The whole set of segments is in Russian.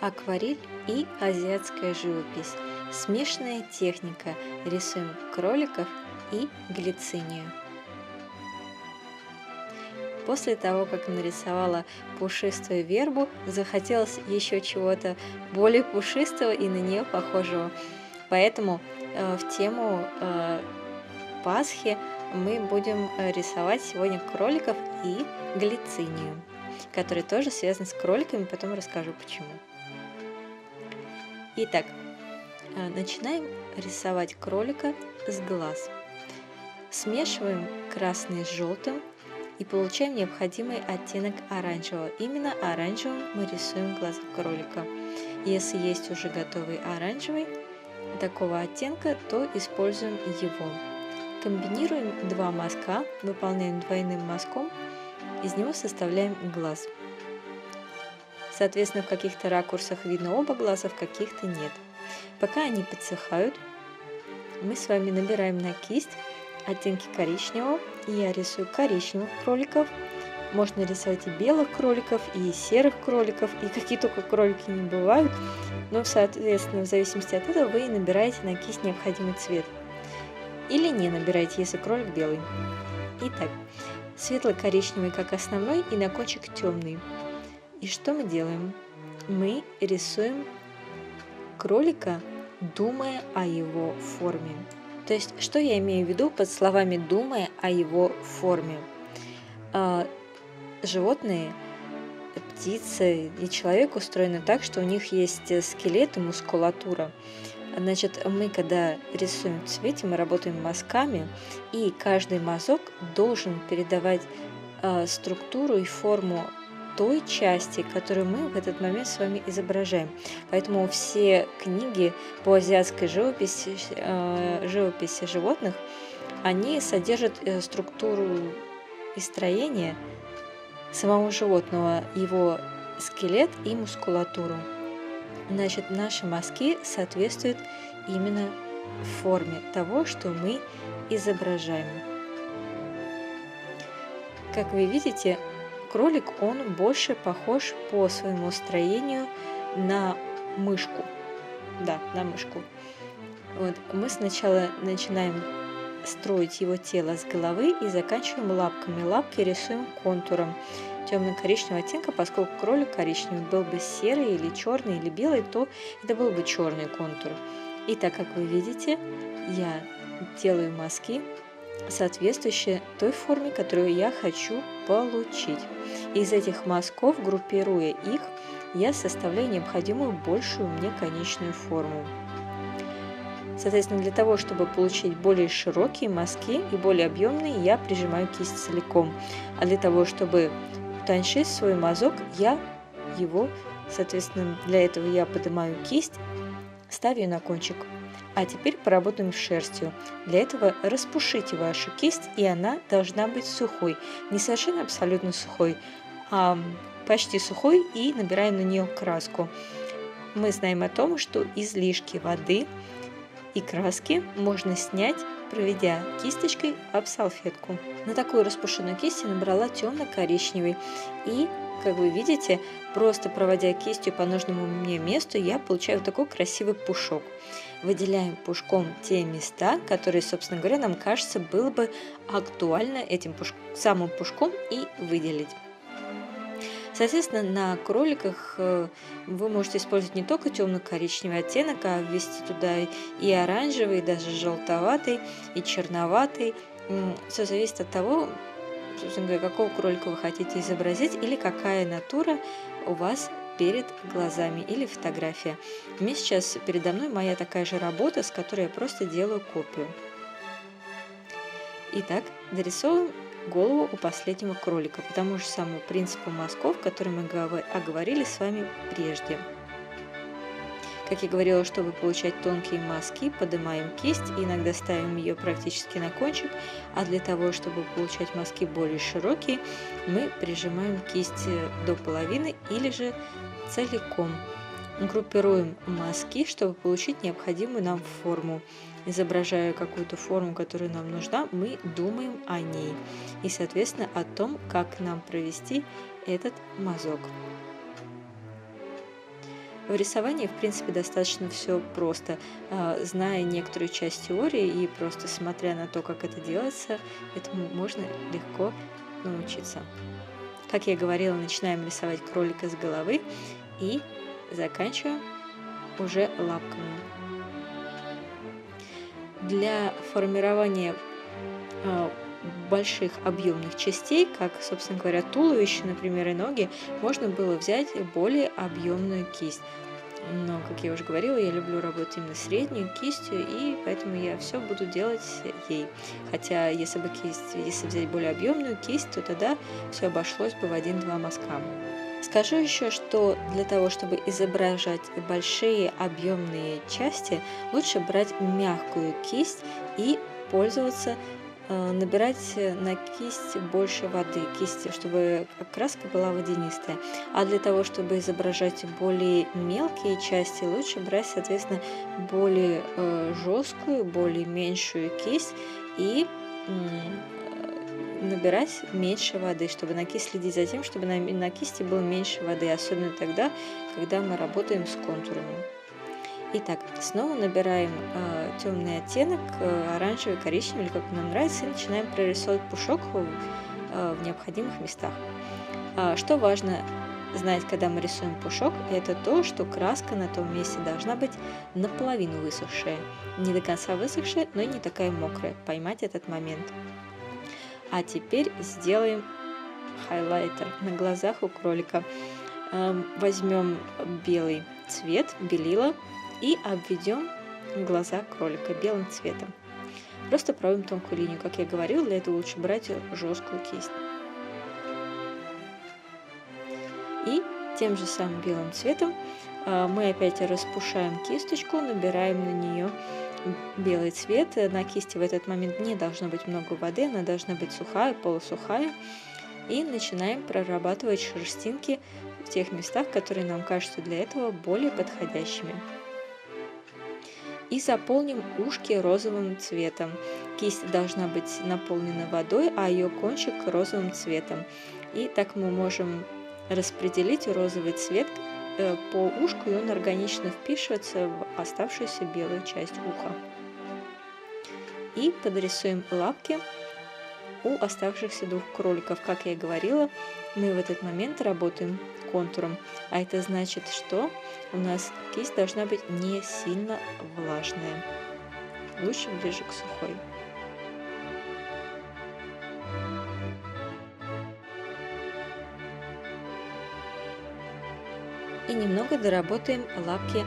Акварель и азиатская живопись. Смешанная техника. Рисуем кроликов и глицинию. После того, как нарисовала пушистую вербу, захотелось еще чего-то более пушистого и на нее похожего. Поэтому в тему Пасхи мы будем рисовать сегодня кроликов и глицинию, которые тоже связаны с кроликами, потом расскажу почему. Итак, начинаем рисовать кролика с глаз. Смешиваем красный с желтым и получаем необходимый оттенок оранжевого. Именно оранжевым мы рисуем глаза кролика. Если есть уже готовый оранжевый такого оттенка, то используем его. Комбинируем два мазка, выполняем двойным мазком, из него составляем глаз. Соответственно, в каких-то ракурсах видно оба глаза, в каких-то нет. Пока они подсыхают, мы с вами набираем на кисть оттенки коричневого. Я рисую коричневых кроликов. Можно рисовать и белых кроликов, и серых кроликов, и какие только кролики не бывают. Но, соответственно, в зависимости от этого вы набираете на кисть необходимый цвет. Или не набираете, если кролик белый. Итак, светло-коричневый как основной и на кончик темный. И что мы делаем? Мы рисуем кролика, думая о его форме. То есть, что я имею в виду под словами «думая о его форме»? Животные, птицы и человек устроены так, что у них есть скелет и мускулатура. Значит, мы когда рисуем в цвете, мы работаем мазками, и каждый мазок должен передавать структуру и форму той части, которую мы в этот момент с вами изображаем. Поэтому все книги по азиатской живописи животных, они содержат структуру и строение самого животного, его скелет и мускулатуру. Значит, наши мазки соответствуют именно форме того, что мы изображаем. Как вы видите, кролик, он больше похож по своему строению на мышку. Да, на мышку. Вот. Мы сначала начинаем строить его тело с головы и заканчиваем лапками. Лапки рисуем контуром темно-коричневого оттенка, поскольку кролик коричневый был бы серый или черный или белый, то это был бы черный контур. И так как вы видите, я делаю мазки, соответствующие той форме, которую я хочу получить. Из этих мазков, группируя их, я составляю необходимую большую мне конечную форму. Соответственно, для того, чтобы получить более широкие мазки и более объемные, я прижимаю кисть целиком. А для того, чтобы утоньшить свой мазок, соответственно, для этого я поднимаю кисть, ставлю на кончик. А теперь поработаем с шерстью. Для этого распушите вашу кисть, и она должна быть сухой. Не совершенно абсолютно сухой, а почти сухой, и набираем на нее краску. Мы знаем о том, что излишки воды и краски можно снять, проведя кисточкой об салфетку. На такую распушенную кисть я набрала темно-коричневый. И, как вы видите, просто проводя кистью по нужному мне месту, я получаю такой красивый пушок. Выделяем пушком те места, которые, собственно говоря, нам кажется, было бы актуально этим самым пушком и выделить. Соответственно, на кроликах вы можете использовать не только темно-коричневый оттенок, а ввести туда и оранжевый, и даже желтоватый, и черноватый. Все зависит от того, собственно говоря, какого кролика вы хотите изобразить или какая натура у вас перед глазами или фотография. У меня сейчас передо мной моя такая же работа, с которой я просто делаю копию. Итак, дорисовываем голову у последнего кролика по тому же самому принципу мазков, который мы оговорили с вами прежде. Как я говорила, чтобы получать тонкие мазки, поднимаем кисть, иногда ставим ее практически на кончик, а для того, чтобы получать мазки более широкие, мы прижимаем кисть до половины или же целиком. Группируем мазки, чтобы получить необходимую нам форму. Изображая какую-то форму, которая нам нужна, мы думаем о ней и, соответственно, о том, как нам провести этот мазок. В рисовании, в принципе, достаточно все просто. Зная некоторую часть теории и просто смотря на то, как это делается, этому можно легко научиться. Как я говорила, начинаем рисовать кролика с головы и заканчиваем уже лапками. Для формирования больших объемных частей, как, собственно говоря, туловище, например, и ноги, можно было взять более объемную кисть. Но, как я уже говорила, я люблю работать именно средней кистью, и поэтому я все буду делать ей. Хотя, если взять более объемную кисть, то тогда все обошлось бы в 1-2 мазка. Скажу еще, что для того, чтобы изображать большие объемные части, лучше брать мягкую кисть и пользоваться, набирать на кисть больше воды, чтобы краска была водянистая. А для того, чтобы изображать более мелкие части, лучше брать, соответственно, более жесткую, более меньшую кисть и набирать меньше воды, чтобы на кисть следить за тем, чтобы на кисти было меньше воды, особенно тогда, когда мы работаем с контурами. Итак, снова набираем темный оттенок, оранжевый, коричневый, или как нам нравится, и начинаем прорисовывать пушок в необходимых местах. Что важно знать, когда мы рисуем пушок, это то, что краска на том месте должна быть наполовину высохшая. Не до конца высохшая, но и не такая мокрая. Поймать этот момент. А теперь сделаем хайлайтер на глазах у кролика. Возьмем белый цвет, белила, и обведем глаза кролика белым цветом. Просто проводим тонкую линию. Как я говорила, для этого лучше брать жесткую кисть. И тем же самым белым цветом мы опять распушаем кисточку, набираем на нее белый цвет. На кисти в этот момент не должно быть много воды, она должна быть сухая, полусухая. И начинаем прорабатывать шерстинки в тех местах, которые нам кажутся для этого более подходящими. И заполним ушки розовым цветом. Кисть должна быть наполнена водой, а ее кончик розовым цветом. И так мы можем распределить розовый цвет по ушку, и он органично впишется в оставшуюся белую часть уха. И подрисуем лапки у оставшихся 2 кроликов. Как я и говорила, мы в этот момент работаем контуром, а это значит, что у нас кисть должна быть не сильно влажная, лучше ближе к сухой. И немного доработаем лапки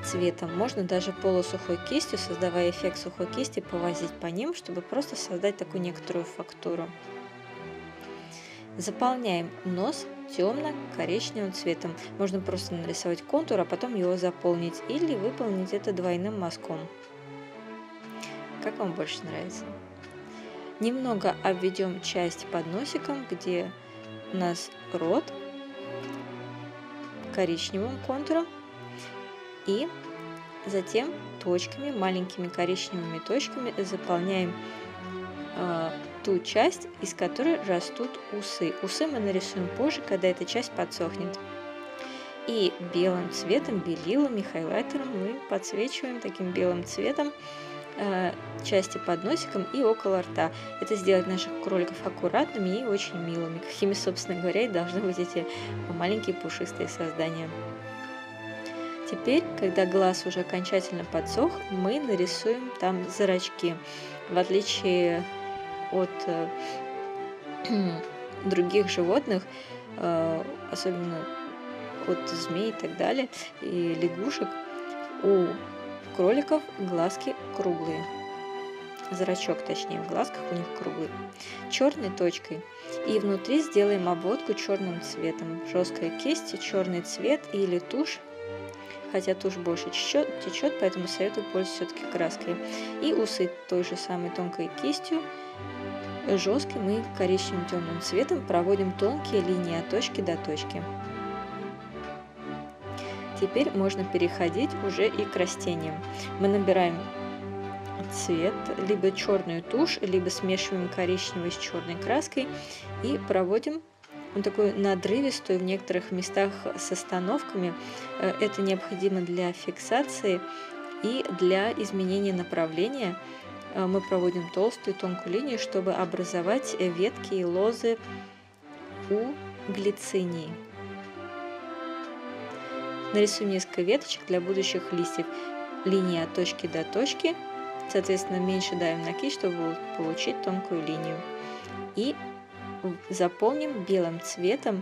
цветом. Можно даже полусухой кистью, создавая эффект сухой кисти, повозить по ним, чтобы просто создать такую некоторую фактуру. Заполняем нос темно-коричневым цветом. Можно просто нарисовать контур, а потом его заполнить, или выполнить это двойным мазком. Как вам больше нравится? Немного обведем часть под носиком, где у нас рот, коричневым контуром, и затем точками, маленькими коричневыми точками заполняем ту часть, из которой растут усы. Усы мы нарисуем позже, когда эта часть подсохнет. И белым цветом, белилами, хайлайтером мы подсвечиваем таким белым цветом части под носиком и около рта. Это сделает наших кроликов аккуратными и очень милыми, какими, собственно говоря, и должны быть эти маленькие пушистые создания. Теперь, когда глаз уже окончательно подсох, мы нарисуем там зрачки. В отличие от других животных, особенно от змей и так далее, и лягушек, у кроликов глазки круглые. Зрачок, точнее, в глазках у них круглый. Черной точкой. И внутри сделаем обводку черным цветом. Жесткая кисть, черный цвет или тушь. Хотя тушь больше течет, поэтому советую пользоваться все-таки краской. И усы той же самой тонкой кистью, жестким и коричневым темным цветом проводим тонкие линии от точки до точки. Теперь можно переходить уже и к растениям. Мы набираем цвет, либо черную тушь, либо смешиваем коричневый с черной краской и проводим Он такой надрывистый, в некоторых местах с остановками. Это необходимо для фиксации и для изменения направления. Мы проводим толстую тонкую линию, чтобы образовать ветки и лозы у глицинии. Нарисуем несколько веточек для будущих листьев. Линия от точки до точки. Соответственно, меньше давим на кисть, чтобы получить тонкую линию. И заполним белым цветом,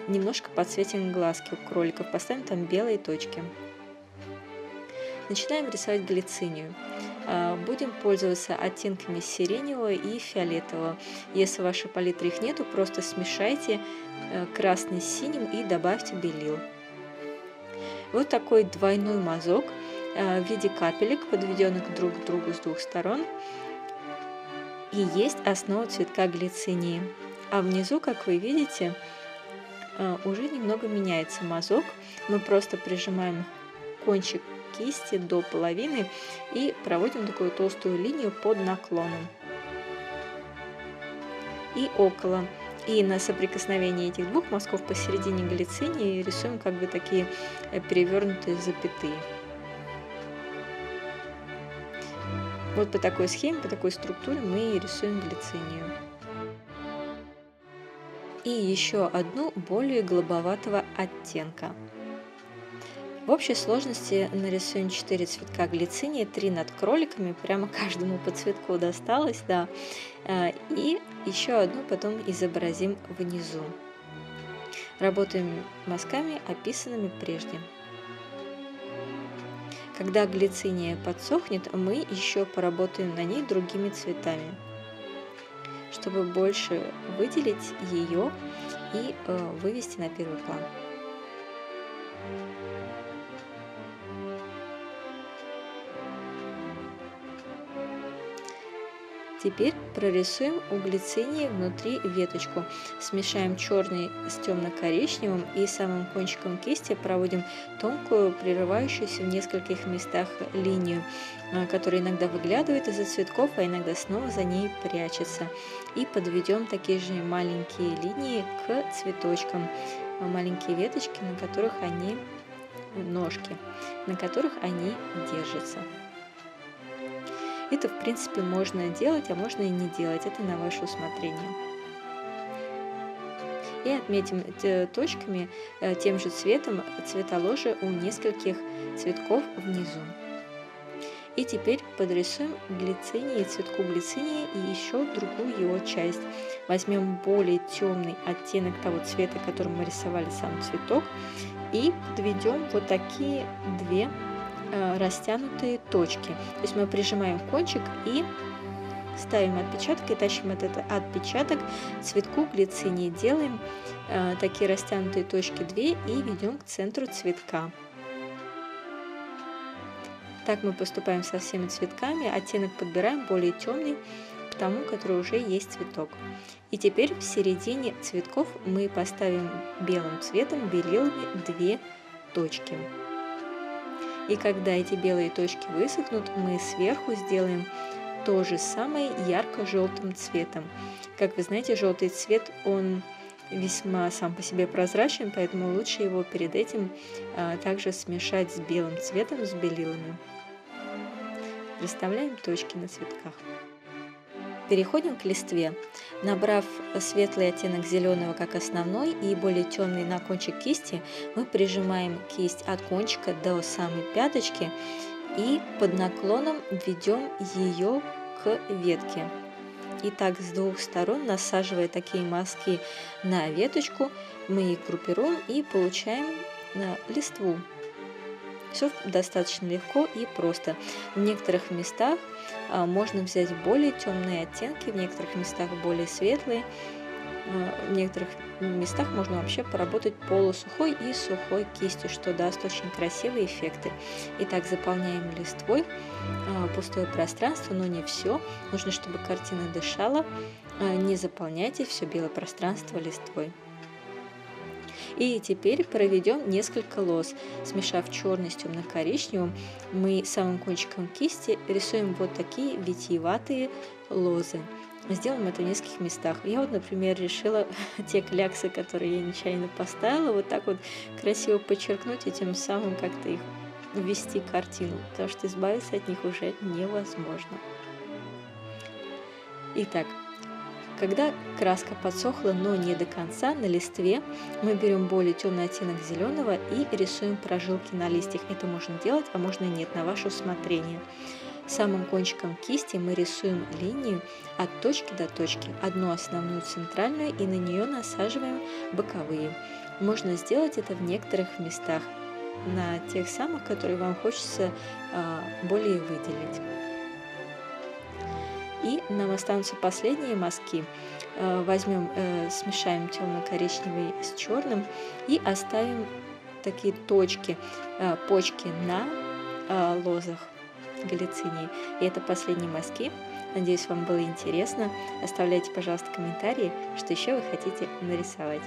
немножко подсветим глазки у кроликов, поставим там белые точки. Начинаем рисовать глицинию. Будем пользоваться оттенками сиреневого и фиолетового. Если в вашей палитре их нету, просто смешайте красный с синим и добавьте белил. Вот такой двойной мазок в виде капелек, подведенных друг к другу с двух сторон, и есть основа цветка глицинии. А внизу, как вы видите, уже немного меняется мазок. Мы просто прижимаем кончик кисти до половины и проводим такую толстую линию под наклоном и около. И на соприкосновении этих двух мазков посередине глицинии рисуем как бы такие перевернутые запятые. Вот по такой схеме, по такой структуре мы рисуем глицинию. И еще одну более голубоватого оттенка. В общей сложности нарисуем 4 цветка глицинии, 3 над кроликами, прямо каждому по цветку досталось, да. И еще одну потом изобразим внизу. Работаем мазками, описанными прежде. Когда глициния подсохнет, мы еще поработаем на ней другими цветами, чтобы больше выделить ее и вывести на первый план. Теперь прорисуем у глицинии внутри веточку. Смешаем черный с темно-коричневым и самым кончиком кисти проводим тонкую, прерывающуюся в нескольких местах линию, которая иногда выглядывает из-за цветков, а иногда снова за ней прячется. И подведем такие же маленькие линии к цветочкам, маленькие веточки, на которых они, ножки, на которых они держатся. Это, в принципе, можно делать, а можно и не делать. Это на ваше усмотрение. И отметим точками тем же цветом цветоложи у нескольких цветков внизу. И теперь подрисуем глицинии, цветку глицинии и еще другую его часть. Возьмем более темный оттенок того цвета, которым мы рисовали сам цветок, и подведем вот такие две растянутые точки. То есть мы прижимаем кончик и ставим отпечаток и тащим этот отпечаток цветку глицинии. Делаем такие растянутые точки 2 и ведем к центру цветка. Так мы поступаем со всеми цветками. Оттенок подбираем более темный к тому, который уже есть цветок. И теперь в середине цветков мы поставим белым цветом, белилами 2 точки. И когда эти белые точки высохнут, мы сверху сделаем то же самое ярко-желтым цветом. Как вы знаете, желтый цвет, он весьма сам по себе прозрачен, поэтому лучше его перед этим также смешать с белым цветом, с белилами. Расставляем точки на цветках. Переходим к листве. Набрав светлый оттенок зеленого как основной и более темный на кончик кисти, мы прижимаем кисть от кончика до самой пяточки и под наклоном ведем ее к ветке. И так с двух сторон, насаживая такие мазки на веточку, мы их группируем и получаем листву. Все достаточно легко и просто. В некоторых местах можно взять более темные оттенки, в некоторых местах более светлые, в некоторых местах можно вообще поработать полусухой и сухой кистью, что даст очень красивые эффекты. Итак, заполняем листвой пустое пространство, но не все. Нужно, чтобы картина дышала. Не заполняйте все белое пространство листвой. И теперь проведем несколько лоз. Смешав черный с темно-коричневым, мы самым кончиком кисти рисуем вот такие витиеватые лозы. сделаем это в нескольких местах. Я вот, например, решила те кляксы, которые я нечаянно поставила, вот так вот красиво подчеркнуть и тем самым как-то их ввести в картину, потому что избавиться от них уже невозможно. Итак, когда краска подсохла, но не до конца, на листве мы берем более темный оттенок зеленого и рисуем прожилки на листьях. Это можно делать, а можно и нет, на ваше усмотрение. Самым кончиком кисти мы рисуем линию от точки до точки, одну основную центральную, и на нее насаживаем боковые. Можно сделать это в некоторых местах, на тех самых, которые вам хочется более выделить. И нам останутся последние мазки. Возьмем, смешаем темно-коричневый с черным и оставим такие точки, почки на лозах галлицинии. И это последние мазки. Надеюсь, вам было интересно. Оставляйте, пожалуйста, комментарии, что еще вы хотите нарисовать.